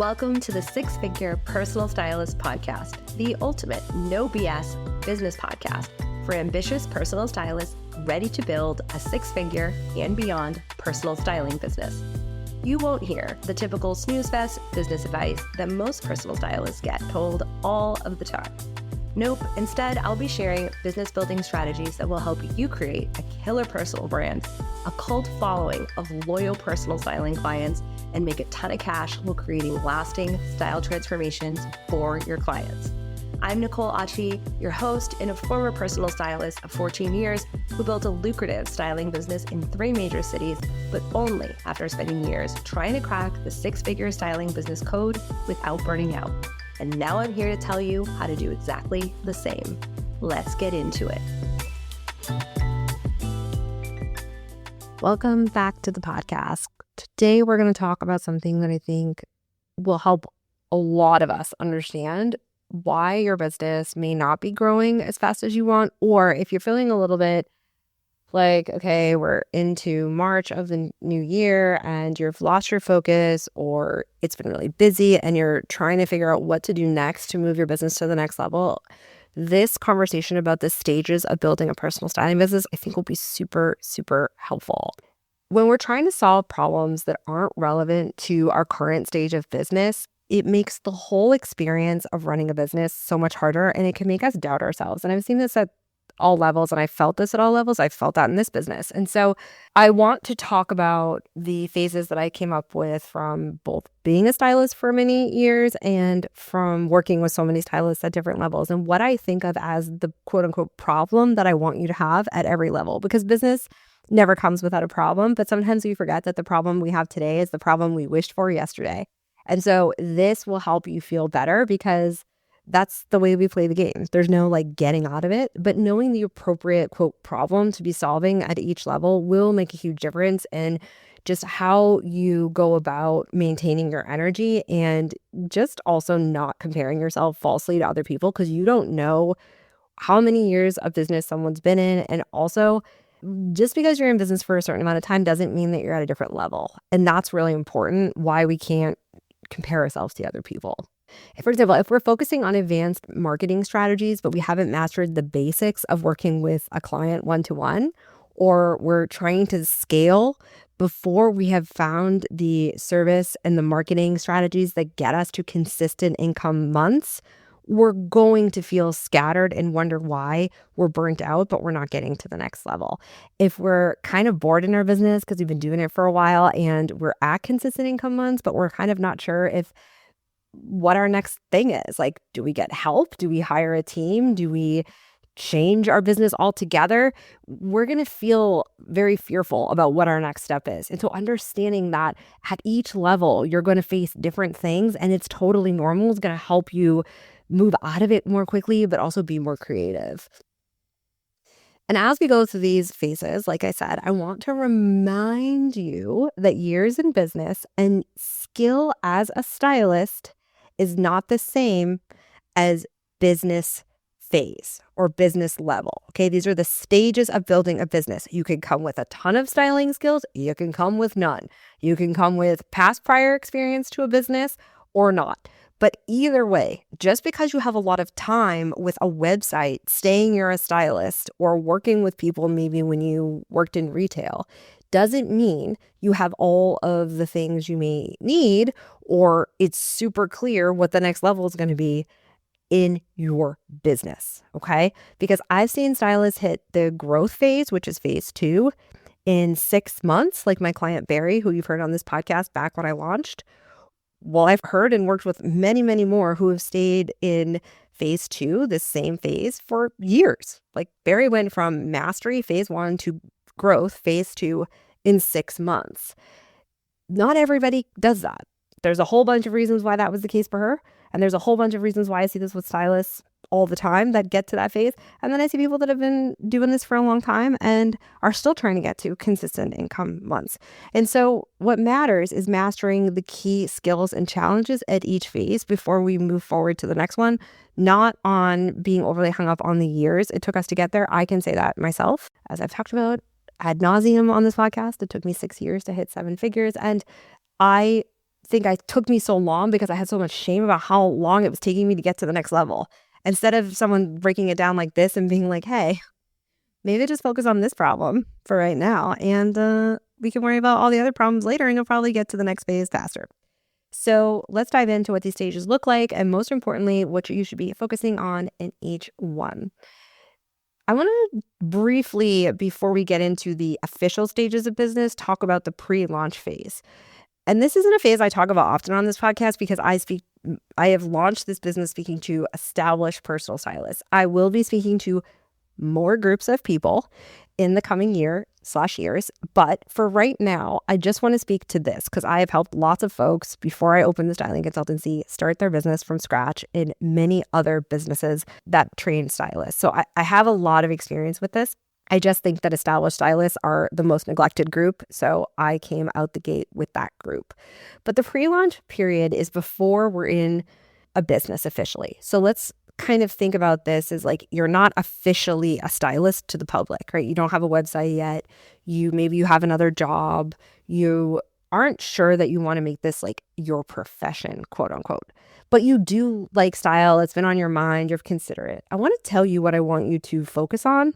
Welcome to the Six Figure Personal Stylist Podcast, the ultimate no BS business podcast for ambitious personal stylists ready to build a six-figure and beyond personal styling business. You won't hear the typical snooze fest business advice that most personal stylists get told all of the time. Nope, instead I'll be sharing business building strategies that will help you create a killer personal brand, a cult following of loyal personal styling clients, and make a ton of cash while creating lasting style transformations for your clients. I'm Nicole Achi, your host and a former personal stylist of 14 years who built a lucrative styling business in 3 major cities, but only after spending years trying to crack the six-figure styling business code without burning out. And now I'm here to tell you how to do exactly the same. Let's get into it. Welcome back to the podcast. Today, we're going to talk about something that I think will help a lot of us understand why your business may not be growing as fast as you want, or if you're feeling a little bit like, okay, we're into March of the new year and you've lost your focus, or it's been really busy and you're trying to figure out what to do next to move your business to the next level. This conversation about the stages of building a personal styling business, I think will be super, super helpful. When we're trying to solve problems that aren't relevant to our current stage of business, it makes the whole experience of running a business so much harder, and it can make us doubt ourselves. And I've seen this at all levels, and I felt this at all levels. I felt that in this business. And so I want to talk about the phases that I came up with from both being a stylist for many years and from working with so many stylists at different levels, and what I think of as the quote unquote problem that I want you to have at every level. Because business never comes without a problem, but sometimes we forget that the problem we have today is the problem we wished for yesterday. And so this will help you feel better because that's the way we play the game. There's no getting out of it, but knowing the appropriate quote problem to be solving at each level will make a huge difference in just how you go about maintaining your energy, and just also not comparing yourself falsely to other people, because you don't know how many years of business someone's been in. And also, just because you're in business for a certain amount of time doesn't mean that you're at a different level. And that's really important, why we can't compare ourselves to other people. For example, if we're focusing on advanced marketing strategies, but we haven't mastered the basics of working with a client one-to-one, or we're trying to scale before we have found the service and the marketing strategies that get us to consistent income months, we're going to feel scattered and wonder why we're burnt out, but we're not getting to the next level. If we're kind of bored in our business because we've been doing it for a while and we're at consistent income months, but we're kind of not sure if what our next thing is. Do we get help? Do we hire a team? Do we change our business altogether? We're going to feel very fearful about what our next step is. And so understanding that at each level, you're going to face different things, and it's totally normal, is going to help you move out of it more quickly, but also be more creative. And as we go through these phases, like I said, I want to remind you that years in business and skill as a stylist is not the same as business phase or business level. Okay, these are the stages of building a business. You can come with a ton of styling skills. You can come with none. You can come with past prior experience to a business or not. But either way, just because you have a lot of time with a website saying you're a stylist or working with people maybe when you worked in retail doesn't mean you have all of the things you may need, or it's super clear what the next level is going to be in your business, okay? Because I've seen stylists hit the growth phase, which is phase 2, in 6 months, like my client Barry, who you've heard on this podcast back when I launched. Well, I've heard and worked with many, many more who have stayed in phase 2, this same phase, for years. Barry went from mastery, phase 1, to growth, phase 2, in 6 months. Not everybody does that. There's a whole bunch of reasons why that was the case for her. And there's a whole bunch of reasons why I see this with stylists all the time that get to that phase. And then I see people that have been doing this for a long time and are still trying to get to consistent income months. And so what matters is mastering the key skills and challenges at each phase before we move forward to the next one, not on being overly hung up on the years it took us to get there. I can say that myself, as I've talked about ad nauseum on this podcast. It took me 6 years to hit 7 figures. And I think it took me so long because I had so much shame about how long it was taking me to get to the next level. Instead of someone breaking it down like this and being like, hey, maybe just focus on this problem for right now. And we can worry about all the other problems later and you'll probably get to the next phase faster. So let's dive into what these stages look like. And most importantly, what you should be focusing on in each one. I want to briefly, before we get into the official stages of business, talk about the pre-launch phase. And this isn't a phase I talk about often on this podcast because I have launched this business speaking to established personal stylists. I will be speaking to more groups of people in the coming years. But for right now, I just want to speak to this because I have helped lots of folks before I opened the styling consultancy start their business from scratch in many other businesses that train stylists. So I have a lot of experience with this. I just think that established stylists are the most neglected group. So I came out the gate with that group. But the pre-launch period is before we're in a business officially. So let's kind of think about this as like you're not officially a stylist to the public, right? You don't have a website yet. Maybe you have another job. You aren't sure that you want to make this like your profession, quote unquote. But you do like style. It's been on your mind. You're considerate. I want to tell you what I want you to focus on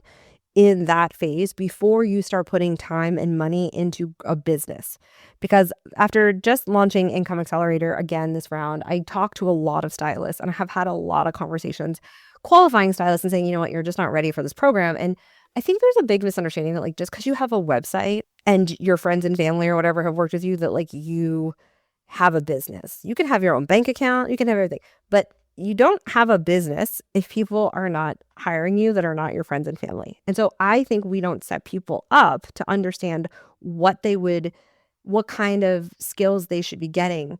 in that phase before you start putting time and money into a business. Because after just launching Income Accelerator again this round, I talked to a lot of stylists and I have had a lot of conversations qualifying stylists and saying, you know what, you're just not ready for this program. And I think there's a big misunderstanding that like just because you have a website and your friends and family or whatever have worked with you, that like you have a business. You can have your own bank account, you can have everything, but you don't have a business if people are not hiring you that are not your friends and family. And so I think we don't set people up to understand what kind of skills they should be getting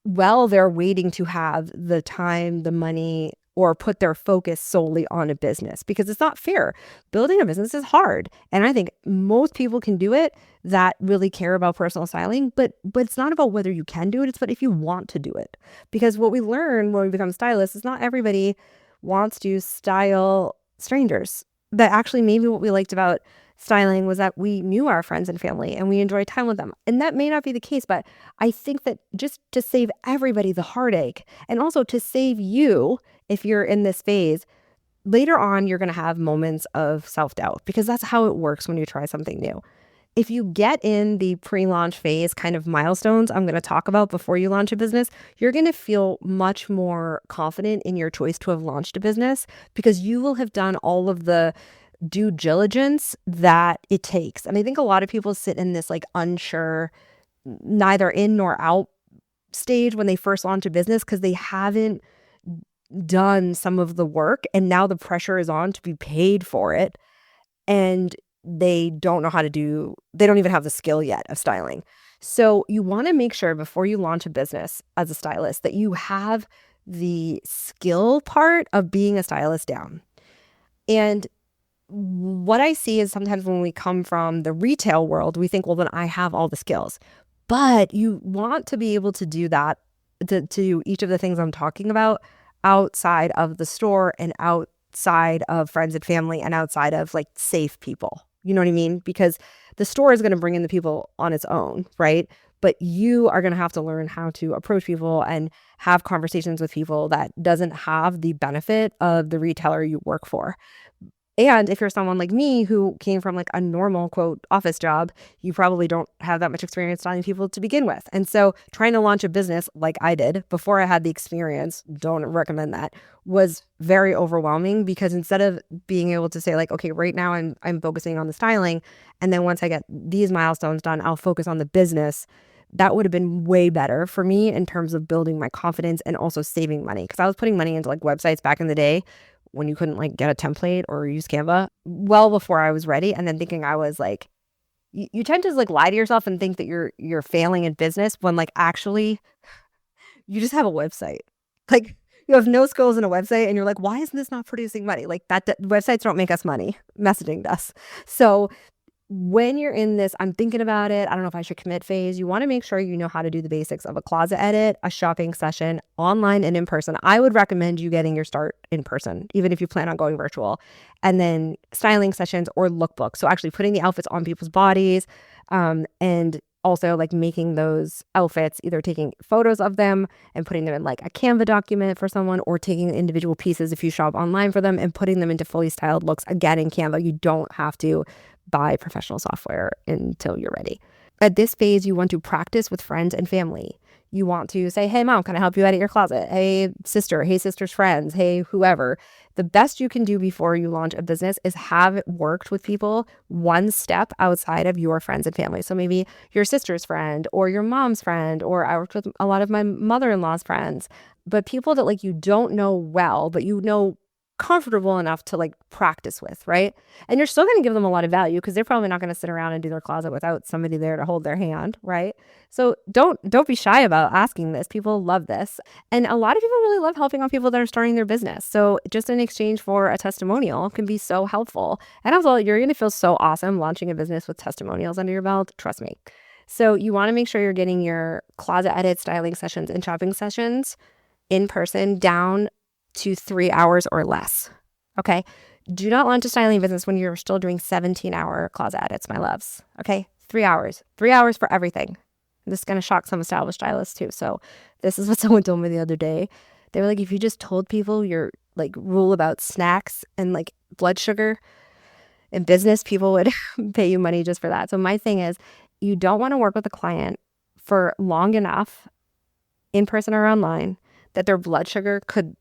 while they're waiting to have the time, the money, or put their focus solely on a business, because it's not fair. Building a business is hard. And I think most people can do it that really care about personal styling, but it's not about whether you can do it, it's about if you want to do it. Because what we learn when we become stylists is not everybody wants to style strangers. That actually maybe what we liked about styling was that we knew our friends and family and we enjoyed time with them. And that may not be the case, but I think that just to save everybody the heartache and also to save you, if you're in this phase, later on, you're going to have moments of self-doubt because that's how it works when you try something new. If you get in the pre-launch phase kind of milestones I'm going to talk about before you launch a business, you're going to feel much more confident in your choice to have launched a business because you will have done all of the due diligence that it takes. And I think a lot of people sit in this like unsure, neither in nor out stage when they first launch a business because they haven't done some of the work and now the pressure is on to be paid for it. And they don't even have the skill yet of styling. So you want to make sure before you launch a business as a stylist that you have the skill part of being a stylist down. And what I see is sometimes when we come from the retail world, we think, well, then I have all the skills. But you want to be able to do that to each of the things I'm talking about outside of the store and outside of friends and family and outside of like safe people. You know what I mean? Because the store is going to bring in the people on its own, right? But you are going to have to learn how to approach people and have conversations with people that doesn't have the benefit of the retailer you work for. And if you're someone like me who came from like a normal quote office job, you probably don't have that much experience styling people to begin with. And so trying to launch a business like I did before I had the experience, don't recommend that, was very overwhelming because instead of being able to say like, okay, right now I'm focusing on the styling. And then once I get these milestones done, I'll focus on the business. That would have been way better for me in terms of building my confidence and also saving money. Because I was putting money into like websites back in the day when you couldn't like get a template or use Canva well before I was ready. And then thinking I was like, you tend to like lie to yourself and think that you're failing in business when like actually you just have a website. Like you have no skills in a website and you're like, why isn't this not producing money? Like that websites don't make us money. Messaging does. So when you're in this, I'm thinking about it, I don't know if I should commit phase, you want to make sure you know how to do the basics of a closet edit, a shopping session, online and in person. I would recommend you getting your start in person, even if you plan on going virtual. And then styling sessions or lookbooks. So actually putting the outfits on people's bodies and also like making those outfits, either taking photos of them and putting them in like a Canva document for someone, or taking individual pieces if you shop online for them and putting them into fully styled looks again in Canva. You don't have to buy professional software until you're ready. At this phase, you want to practice with friends and family. You want to say, hey, mom, can I help you edit your closet? Hey, sister, hey, sister's friends, hey, whoever. The best you can do before you launch a business is have it worked with people one step outside of your friends and family. So maybe your sister's friend or your mom's friend, or I worked with a lot of my mother-in-law's friends, but people that like you don't know well, but you know comfortable enough to like practice with, right? And you're still going to give them a lot of value because they're probably not going to sit around and do their closet without somebody there to hold their hand, right? So don't be shy about asking this. People love this. And a lot of people really love helping out people that are starting their business. So just in exchange for a testimonial can be so helpful. And also, you're going to feel so awesome launching a business with testimonials under your belt. Trust me. So you want to make sure you're getting your closet edit, styling sessions, and shopping sessions in person down to 3 hours or less. Okay. Do not launch a styling business when you're still doing 17-hour closet edits, my loves. Okay. 3 hours. 3 hours for everything. This is going to shock some established stylists too. So this is what someone told me the other day. They were like, if you just told people your like rule about snacks and like blood sugar in business, people would pay you money just for that. So my thing is, you don't want to work with a client for long enough in person or online that their blood sugar could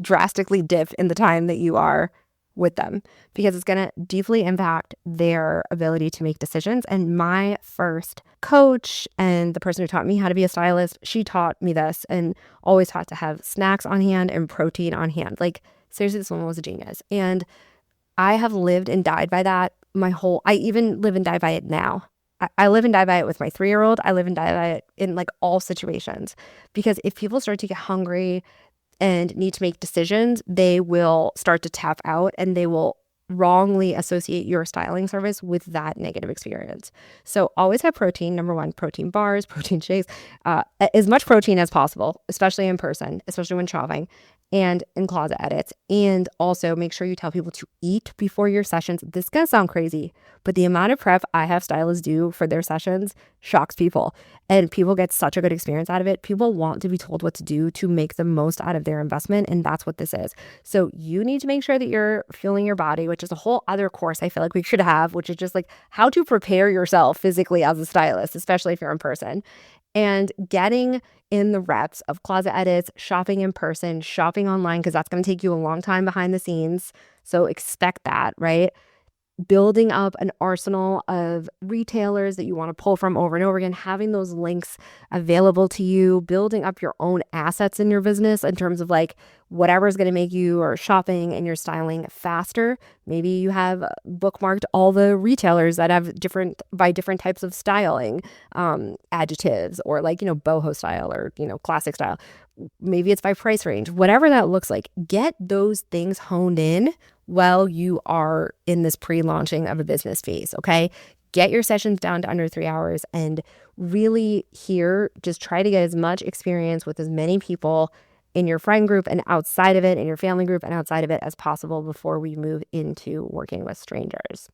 drastically dip in the time that you are with them, because it's going to deeply impact their ability to make decisions. And my first coach and the person who taught me how to be a stylist, she taught me this and always taught to have snacks on hand and protein on hand. Like seriously, this woman was a genius. And I have lived and died by that I even live and die by it now. I live and die by it with my 3-year-old. I live and die by it in like all situations, because if people start to get hungry and need to make decisions, they will start to tap out and they will wrongly associate your styling service with that negative experience. So always have protein. Number one, protein bars, protein shakes, as much protein as possible, especially in person, especially when shopping and in closet edits. And also make sure you tell people to eat before your sessions. This is going to sound crazy, but the amount of prep I have stylists do for their sessions shocks people. And people get such a good experience out of it. People want to be told what to do to make the most out of their investment. And that's what this is. So you need to make sure that you're fueling your body, which is a whole other course I feel like we should have, which is just like how to prepare yourself physically as a stylist, especially if you're in person. And getting in the reps of closet edits, shopping in person, shopping online, because that's going to take you a long time behind the scenes. So expect that, right? Building up an arsenal of retailers that you want to pull from over and over again, having those links available to you, building up your own assets in your business in terms of like whatever is going to make you or shopping and your styling faster. Maybe you have bookmarked all the retailers that have different types of styling, adjectives, or like, boho style or, classic style. Maybe it's by price range, whatever that looks like. Get those things honed in while you are in this pre-launching of a business phase, okay? Get your sessions down to under 3 hours and really here, just try to get as much experience with as many people in your friend group and outside of it, in your family group and outside of it as possible before we move into working with strangers.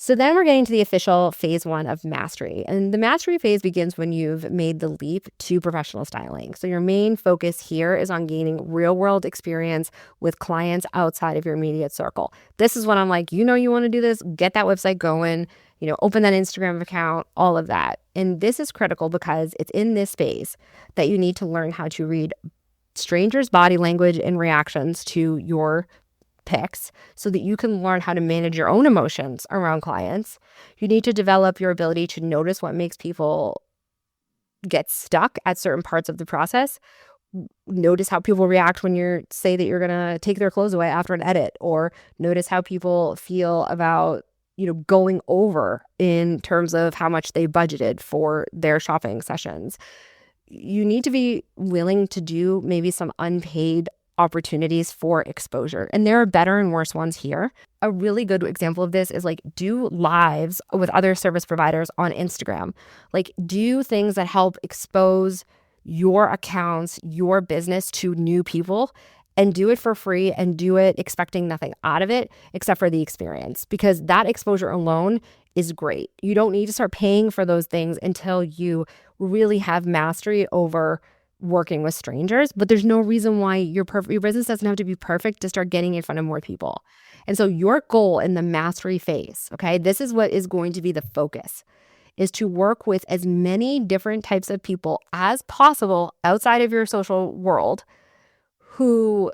So then we're getting to the official phase 1 of mastery. And the mastery phase begins when you've made the leap to professional styling. So your main focus here is on gaining real world experience with clients outside of your immediate circle. This is when I'm like, you want to do this, get that website going, open that Instagram account, all of that. And this is critical because it's in this phase that you need to learn how to read strangers' body language and reactions to your picks so that you can learn how to manage your own emotions around clients. You need to develop your ability to notice what makes people get stuck at certain parts of the process. Notice how people react when you say that you're going to take their clothes away after an edit, or notice how people feel about going over in terms of how much they budgeted for their shopping sessions. You need to be willing to do maybe some unpaid opportunities for exposure. And there are better and worse ones here. A really good example of this is like do lives with other service providers on Instagram. Like do things that help expose your accounts, your business to new people, and do it for free and do it expecting nothing out of it except for the experience, because that exposure alone is great. You don't need to start paying for those things until you really have mastery over working with strangers. But there's no reason why your business doesn't have to be perfect to start getting in front of more people. And so your goal in the mastery phase, okay, this is what is going to be the focus, is to work with as many different types of people as possible outside of your social world who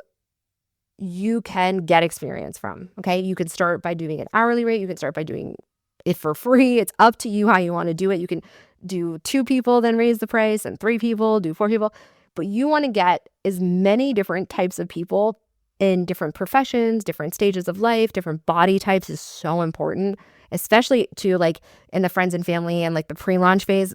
you can get experience from, okay? You can start by doing an hourly rate. You can start by doing it for free. It's up to you how you want to do it. You can do 2 people, then raise the price, and 3 people, do 4 people. But you want to get as many different types of people in different professions, different stages of life, different body types is so important, especially to like in the friends and family and like the pre-launch phase.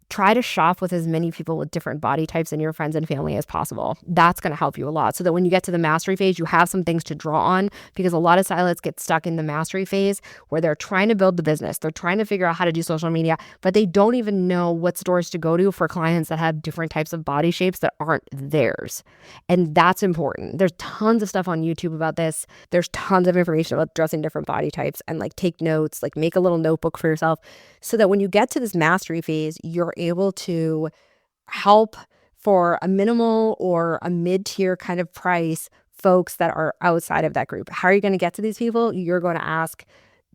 Try to shop with as many people with different body types in your friends and family as possible. That's going to help you a lot, so that when you get to the mastery phase, you have some things to draw on, because a lot of stylists get stuck in the mastery phase where they're trying to build the business. They're trying to figure out how to do social media, but they don't even know what stores to go to for clients that have different types of body shapes that aren't theirs. And that's important. There's tons of stuff on YouTube about this. There's tons of information about dressing different body types, and like take notes, like make a little notebook for yourself, so that when you get to this mastery phase, you're able to help for a minimal or a mid-tier kind of price folks that are outside of that group. How are you going to get to these people? You're going to ask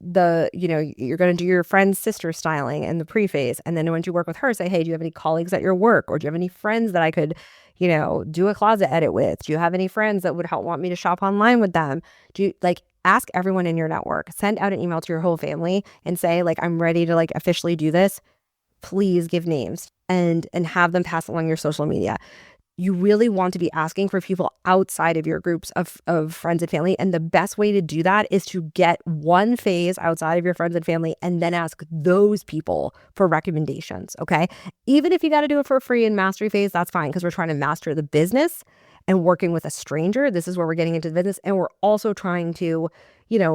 you're going to do your friend's sister styling in the pre-phase. And then once you work with her, say, hey, do you have any colleagues at your work? Or do you have any friends that I could, do a closet edit with? Do you have any friends that would want me to shop online with them? Ask everyone in your network. Send out an email to your whole family and say, like, I'm ready to like officially do this. Please give names and have them pass along your social media. You really want to be asking for people outside of your groups of friends and family. And the best way to do that is to get one phase outside of your friends and family and then ask those people for recommendations, okay? Even if you got to do it for free in mastery phase, that's fine, because we're trying to master the business and working with a stranger. This is where we're getting into the business. And we're also trying to,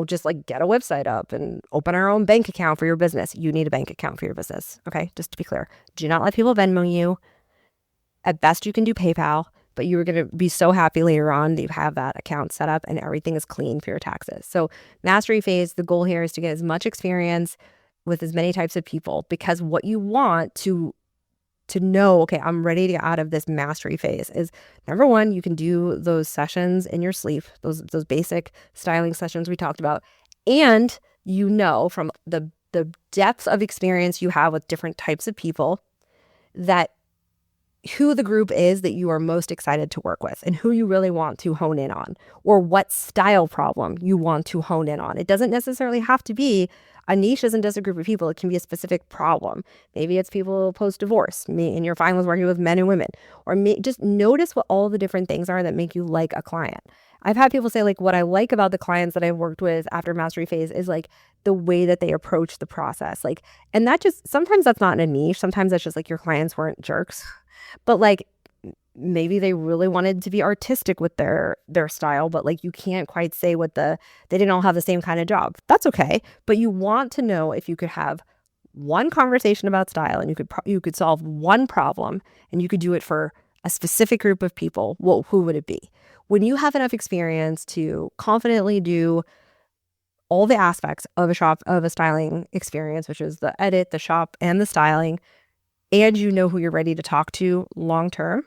just like get a website up and open our own bank account for your business. You need a bank account for your business, okay? Just to be clear, do not let people Venmo you. At best, you can do PayPal, but you're going to be so happy later on that you have that account set up and everything is clean for your taxes. So mastery phase, the goal here is to get as much experience with as many types of people, because what you want to know, okay, I'm ready to get out of this mastery phase is, number one, you can do those sessions in your sleep, those basic styling sessions we talked about. And from the depth of experience you have with different types of people, that who the group is that you are most excited to work with and who you really want to hone in on, or what style problem you want to hone in on. It doesn't necessarily have to be a niche. Isn't just a group of people. It can be a specific problem. Maybe it's people post-divorce, and you're fine with working with men and women, or just notice what all the different things are that make you like a client. I've had people say, like, what I like about the clients that I've worked with after mastery phase is like the way that they approach the process. Like, and that just, sometimes that's not in a niche. Sometimes that's just like your clients weren't jerks. But like maybe they really wanted to be artistic with their style, but like you can't quite say they didn't all have the same kind of job. That's okay. But you want to know if you could have one conversation about style and you could solve one problem and you could do it for a specific group of people. Well, who would it be? When you have enough experience to confidently do all the aspects of a styling experience, which is the edit, the shop, and the styling, and you know who you're ready to talk to long term,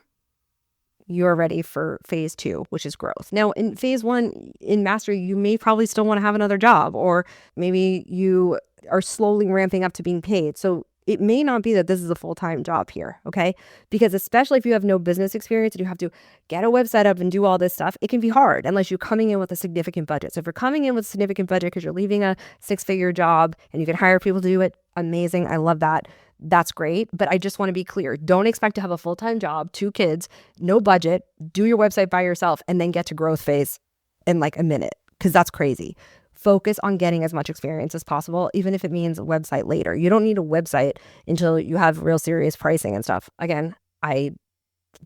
you're ready for phase 2, which is growth. Now, in phase 1, in mastery, you may probably still want to have another job, or maybe you are slowly ramping up to being paid. So it may not be that this is a full-time job here, okay? Because especially if you have no business experience and you have to get a website up and do all this stuff, it can be hard unless you're coming in with a significant budget. So if you're coming in with a significant budget because you're leaving a 6-figure job and you can hire people to do it, amazing. I love that. That's great. But I just want to be clear. Don't expect to have a full-time job, 2 kids, no budget, do your website by yourself, and then get to growth phase in like a minute, because that's crazy. Focus on getting as much experience as possible, even if it means a website later. You don't need a website until you have real serious pricing and stuff. Again, I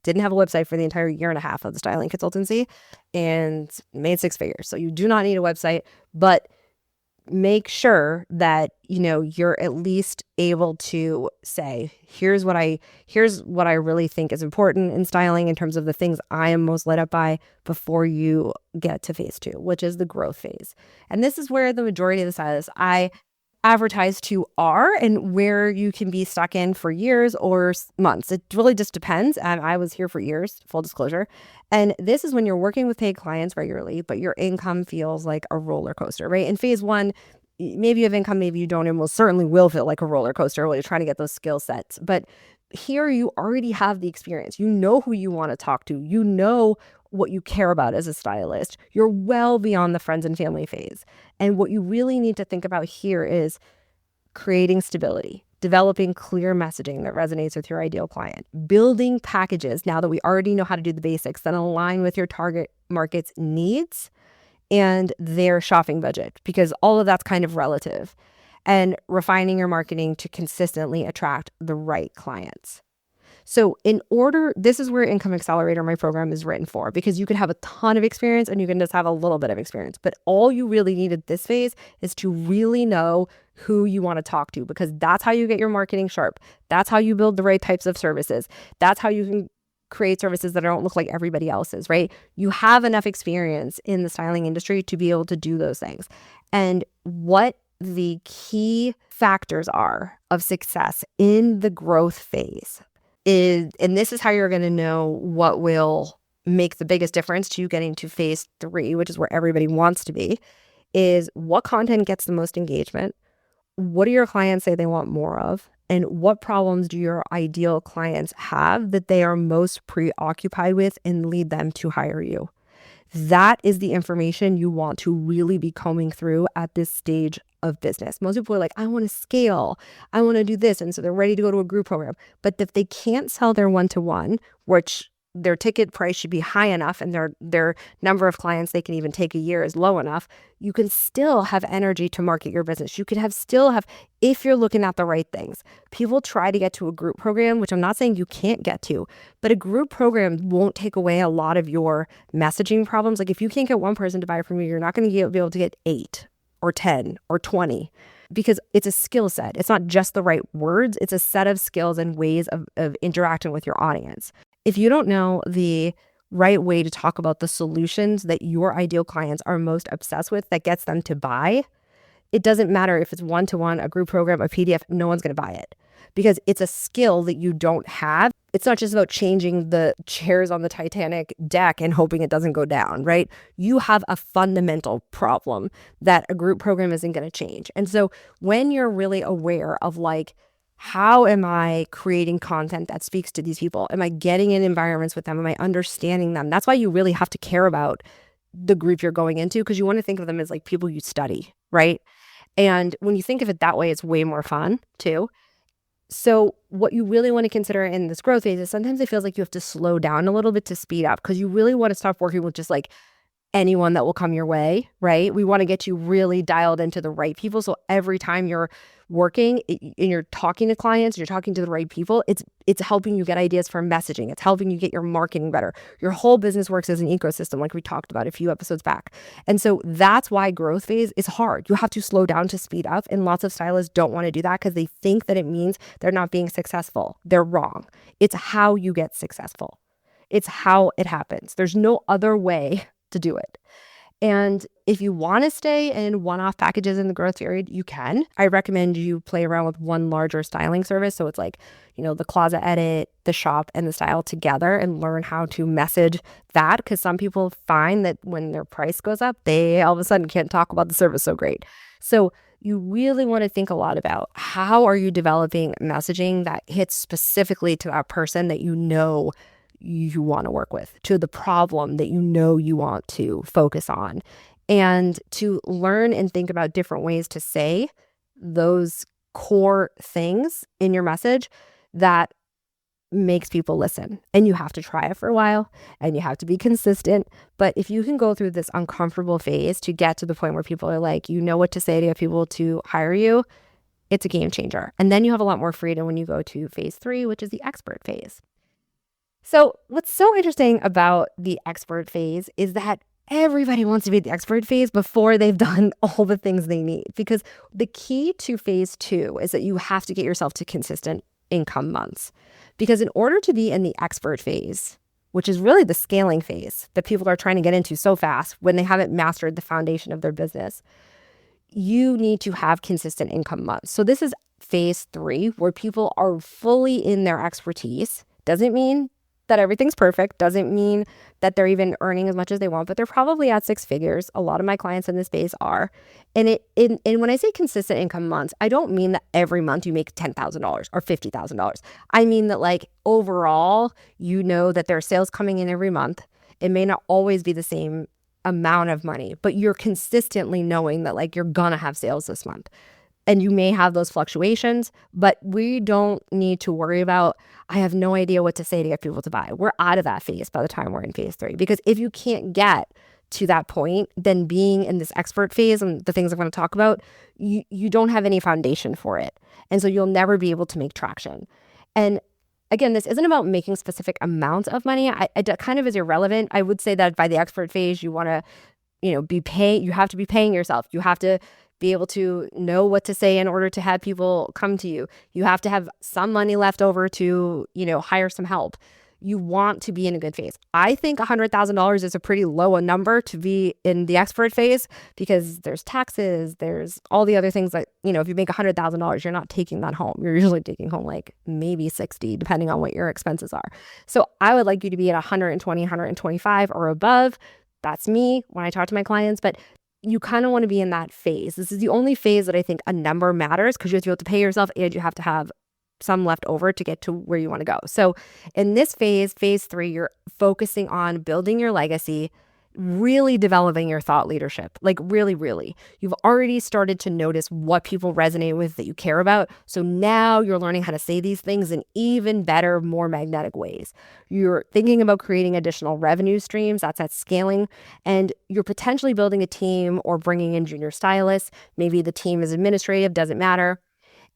didn't have a website for the entire 1.5 years of the styling consultancy and made 6 figures. So you do not need a website, but make sure that, you're at least able to say, here's what I really think is important in styling in terms of the things I am most lit up by before you get to phase 2, which is the growth phase. And this is where the majority of the stylists I advertise to are, and where you can be stuck in for years or months. It really just depends. And I was here for years, full disclosure. And this is when you're working with paid clients regularly, but your income feels like a roller coaster, right? In phase 1, maybe you have income, maybe you don't, and certainly will feel like a roller coaster while you're trying to get those skill sets. But here you already have the experience. You know who you want to talk to. You know what you care about as a stylist. You're well beyond the friends and family phase. And what you really need to think about here is creating stability, developing clear messaging that resonates with your ideal client, building packages now that we already know how to do the basics that align with your target market's needs and their shopping budget, because all of that's kind of relative, and refining your marketing to consistently attract the right clients. So this is where Income Accelerator, my program, is written for, because you can have a ton of experience and you can just have a little bit of experience. But all you really need at this phase is to really know who you want to talk to, because that's how you get your marketing sharp. That's how you build the right types of services. That's how you can create services that don't look like everybody else's, right? You have enough experience in the styling industry to be able to do those things. And what the key factors are of success in the growth phase and this is how you're going to know what will make the biggest difference to you getting to phase 3, which is where everybody wants to be, is what content gets the most engagement, what do your clients say they want more of, and what problems do your ideal clients have that they are most preoccupied with and lead them to hire you. That is the information you want to really be combing through at this stage of business. Most people are like, I want to scale, I want to do this. And so they're ready to go to a group program. But if they can't sell their one-to-one, which their ticket price should be high enough and their number of clients they can even take a year is low enough, you can still have energy to market your business. You can still have, if you're looking at the right things. People try to get to a group program, which I'm not saying you can't get to, but a group program won't take away a lot of your messaging problems. Like if you can't get one person to buy from you, you're not going to be able to get 8 or 10 or 20. Because it's a skill set. It's not just the right words. It's a set of skills and ways of interacting with your audience. If you don't know the right way to talk about the solutions that your ideal clients are most obsessed with that gets them to buy, it doesn't matter if it's one-to-one, a group program, a PDF, no one's going to buy it. Because it's a skill that you don't have. It's not just about changing the chairs on the Titanic deck and hoping it doesn't go down, right? You have a fundamental problem that a group program isn't going to change. And so when you're really aware of like, how am I creating content that speaks to these people? Am I getting in environments with them? Am I understanding them? That's why you really have to care about the group you're going into, because you want to think of them as like people you study, right? And when you think of it that way, it's way more fun too. So what you really want to consider in this growth phase is sometimes it feels like you have to slow down a little bit to speed up, because you really want to stop working with just like anyone that will come your way, right? We want to get you really dialed into the right people. So every time you're working and you're talking to clients, you're talking to the right people, it's helping you get ideas for messaging. It's helping you get your marketing better. Your whole business works as an ecosystem, like we talked about a few episodes back. And so that's why growth phase is hard. You have to slow down to speed up. And lots of stylists don't want to do that because they think that it means they're not being successful. They're wrong. It's how you get successful. It's how it happens. There's no other way to do it. And if you want to stay in one-off packages in the growth period, you can. I recommend you play around with one larger styling service. So it's like, the closet edit, the shop, and the style together, and learn how to message that. Because some people find that when their price goes up, they all of a sudden can't talk about the service so great. So you really want to think a lot about how are you developing messaging that hits specifically to that person that you want to work with, to the problem that you want to focus on, and to learn and think about different ways to say those core things in your message that makes people listen. And you have to try it for a while and you have to be consistent. But if you can go through this uncomfortable phase to get to the point where people are like, what to say to get people to hire you, it's a game changer. And then you have a lot more freedom when you go to phase 3, which is the expert phase. So what's so interesting about the expert phase is that everybody wants to be at the expert phase before they've done all the things they need. Because the key to phase 2 is that you have to get yourself to consistent income months. Because in order to be in the expert phase, which is really the scaling phase that people are trying to get into so fast when they haven't mastered the foundation of their business, you need to have consistent income months. So this is phase 3, where people are fully in their expertise. Doesn't mean that everything's perfect, doesn't mean that they're even earning as much as they want, but they're probably at 6 figures. A lot of my clients in this phase are. And when I say consistent income months, I don't mean that every month you make $10,000 or $50,000. I mean that like overall, you know that there are sales coming in every month. It may not always be the same amount of money, but you're consistently knowing that like you're gonna have sales this month. And you may have those fluctuations, but we don't need to worry about, I have no idea what to say to get people to buy. We're out of that phase by the time we're in phase 3. Because if you can't get to that point, then being in this expert phase and the things I'm going to talk about, you don't have any foundation for it. And so you'll never be able to make traction. And again, this isn't about making specific amounts of money. It kind of is irrelevant. I would say that by the expert phase, you want to, you have to be paying yourself. You have to be able to know what to say in order to have people come to you. You have to have some money left over to, hire some help. You want to be in a good phase. I think $100,000 is a pretty low a number to be in the expert phase, because there's taxes, there's all the other things that, if you make $100,000, you're not taking that home. You're usually taking home like maybe 60, depending on what your expenses are. So I would like you to be at 120, 125 or above. That's me when I talk to my clients, but you kind of want to be in that phase. This is the only phase that I think a number matters, because you have to pay yourself and you have to have some left over to get to where you want to go. So in this phase 3, you're focusing on building your legacy, really developing your thought leadership, like really, really. You've already started to notice what people resonate with that you care about. So now you're learning how to say these things in even better, more magnetic ways. You're thinking about creating additional revenue streams. That's at scaling. And you're potentially building a team or bringing in junior stylists. Maybe the team is administrative, doesn't matter.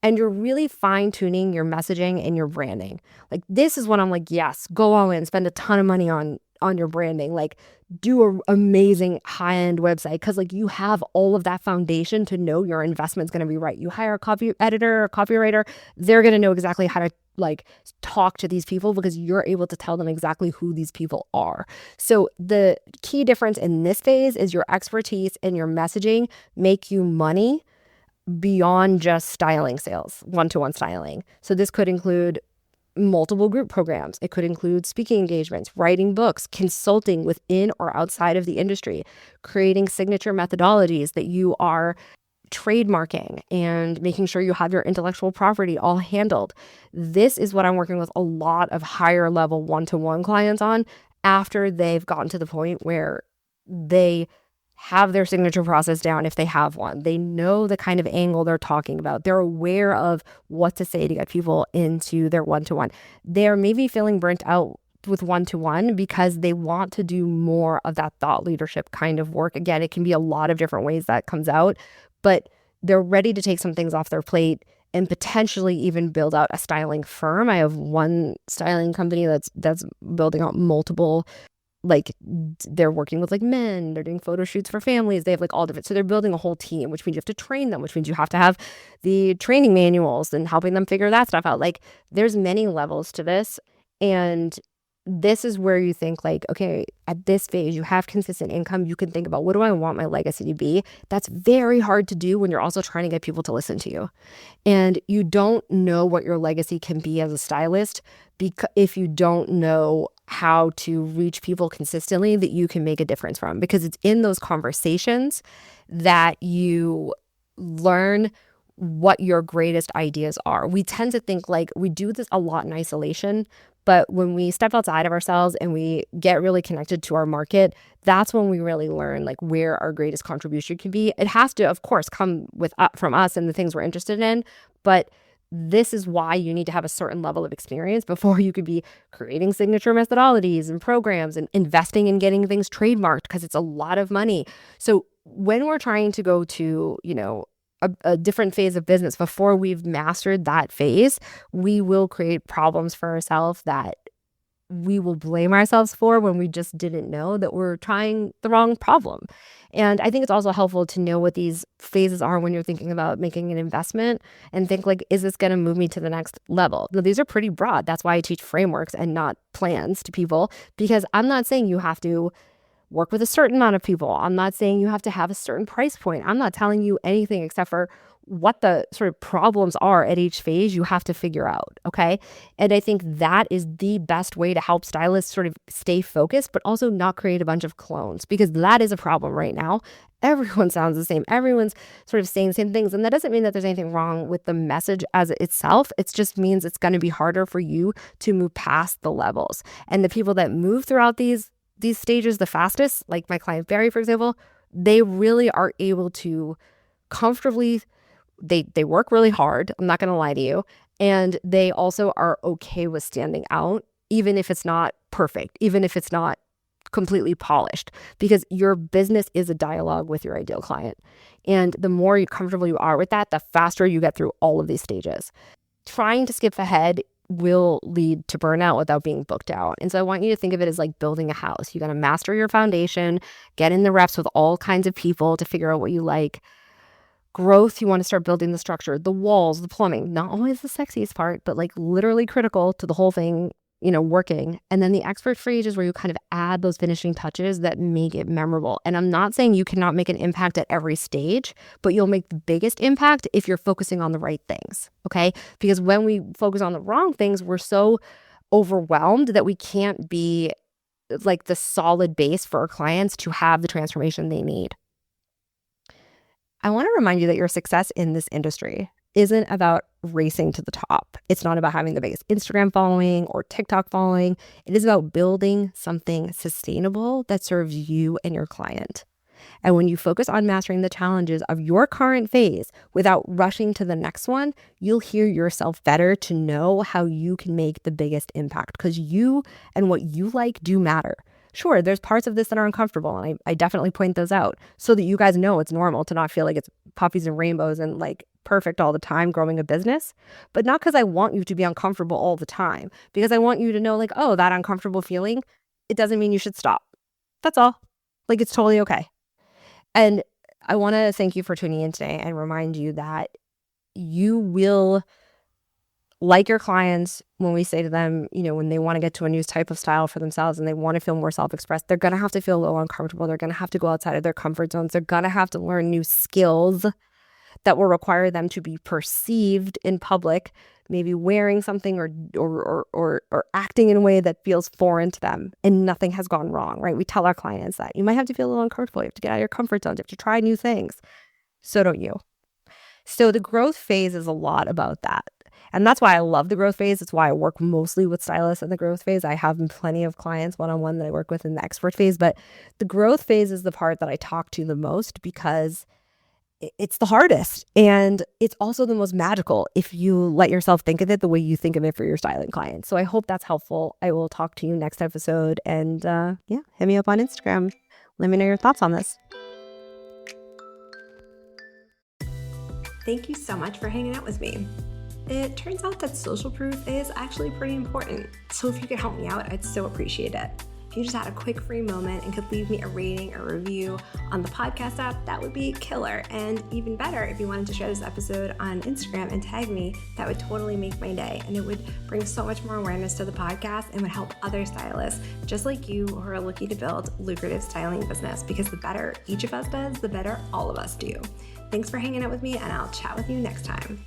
And you're really fine-tuning your messaging and your branding. Like, this is when I'm like, yes, go all in, spend a ton of money on your branding, like do an amazing high-end website, because like you have all of that foundation to know your investment's going to be right. You hire a copy editor or copywriter, they're going to know exactly how to like talk to these people, because you're able to tell them exactly who these people are. So the key difference in this phase is your expertise and your messaging make you money beyond just styling sales, one-to-one styling. So this could include multiple group programs. It could include speaking engagements, writing books, consulting within or outside of the industry, creating signature methodologies that you are trademarking, and making sure you have your intellectual property all handled. This is what I'm working with a lot of higher level one-to-one clients on, after they've gotten to the point where they have their signature process down if they have one. They know the kind of angle they're talking about. They're aware of what to say to get people into their one-to-one. They're maybe feeling burnt out with one-to-one because they want to do more of that thought leadership kind of work. Again, it can be a lot of different ways that comes out, but they're ready to take some things off their plate and potentially even build out a styling firm. I have one styling company that's building out multiple, like they're working with like men, they're doing photo shoots for families, they have like all different, so they're building a whole team, which means you have to train them, which means you have to have the training manuals and helping them figure that stuff out. Like there's many levels to this, and this is where you think like, okay, at this phase you have consistent income, you can think about, what do I want my legacy to be? That's very hard to do when you're also trying to get people to listen to you, and you don't know what your legacy can be as a stylist, because if you don't know how to reach people consistently that you can make a difference from, because it's in those conversations that you learn what your greatest ideas are. We tend to think like we do this a lot in isolation, but when we step outside of ourselves and we get really connected to our market, that's when we really learn like where our greatest contribution can be. It has to, of course, come from us and the things we're interested in, but this is why you need to have a certain level of experience before you could be creating signature methodologies and programs and investing in getting things trademarked, because it's a lot of money. So when we're trying to go to, a different phase of business, before we've mastered that phase, we will create problems for ourselves that we will blame ourselves for when we just didn't know that we're trying the wrong problem. And I think it's also helpful to know what these phases are when you're thinking about making an investment and think like, is this going to move me to the next level? Now, these are pretty broad. That's why I teach frameworks and not plans to people, because I'm not saying you have to work with a certain amount of people. I'm not saying you have to have a certain price point. I'm not telling you anything except for what the sort of problems are at each phase you have to figure out, okay? And I think that is the best way to help stylists sort of stay focused, but also not create a bunch of clones, because that is a problem right now. Everyone sounds the same. Everyone's sort of saying the same things. And that doesn't mean that there's anything wrong with the message as itself. It just means it's going to be harder for you to move past the levels. And the people that move throughout these stages the fastest, like my client Barry, for example, they really are able to comfortably, they work really hard. I'm not going to lie to you. And they also are okay with standing out, even if it's not perfect, even if it's not completely polished, because your business is a dialogue with your ideal client. And the more comfortable you are with that, the faster you get through all of these stages. Trying to skip ahead will lead to burnout without being booked out. And so I want you to think of it as like building a house. You got to master your foundation, get in the reps with all kinds of people to figure out what you like. Growth, you want to start building the structure, the walls, the plumbing, not always the sexiest part, but like literally critical to the whole thing, working. And then the expert stage is where you kind of add those finishing touches that make it memorable. And I'm not saying you cannot make an impact at every stage, but you'll make the biggest impact if you're focusing on the right things, okay? Because when we focus on the wrong things, we're so overwhelmed that we can't be like the solid base for our clients to have the transformation they need. I want to remind you that your success in this industry isn't about racing to the top. It's not about having the biggest Instagram following or TikTok following. It is about building something sustainable that serves you and your client. And when you focus on mastering the challenges of your current phase without rushing to the next one, you'll hear yourself better to know how you can make the biggest impact, because you and what you like do matter. Sure, there's parts of this that are uncomfortable, and I definitely point those out so that you guys know it's normal to not feel like it's puppies and rainbows and like perfect all the time growing a business, but not because I want you to be uncomfortable all the time, because I want you to know like, oh, that uncomfortable feeling, it doesn't mean you should stop. That's all. Like, it's totally okay. And I want to thank you for tuning in today and remind you that you will like your clients when we say to them, when they want to get to a new type of style for themselves and they want to feel more self-expressed, they're going to have to feel a little uncomfortable. They're going to have to go outside of their comfort zones. They're going to have to learn new skills that will require them to be perceived in public, maybe wearing something or acting in a way that feels foreign to them, and nothing has gone wrong, right? We tell our clients that you might have to feel a little uncomfortable. You have to get out of your comfort zones. You have to try new things. So don't you. So the growth phase is a lot about that. And that's why I love the growth phase. It's why I work mostly with stylists in the growth phase. I have plenty of clients one-on-one that I work with in the expert phase, but the growth phase is the part that I talk to the most because it's the hardest. And it's also the most magical if you let yourself think of it the way you think of it for your styling clients. So I hope that's helpful. I will talk to you next episode. And hit me up on Instagram. Let me know your thoughts on this. Thank you so much for hanging out with me. It turns out that social proof is actually pretty important. So if you could help me out, I'd so appreciate it. If you just had a quick free moment and could leave me a rating or review on the podcast app, that would be killer. And even better, if you wanted to share this episode on Instagram and tag me, that would totally make my day. And it would bring so much more awareness to the podcast and would help other stylists just like you who are looking to build lucrative styling business, because the better each of us does, the better all of us do. Thanks for hanging out with me, and I'll chat with you next time.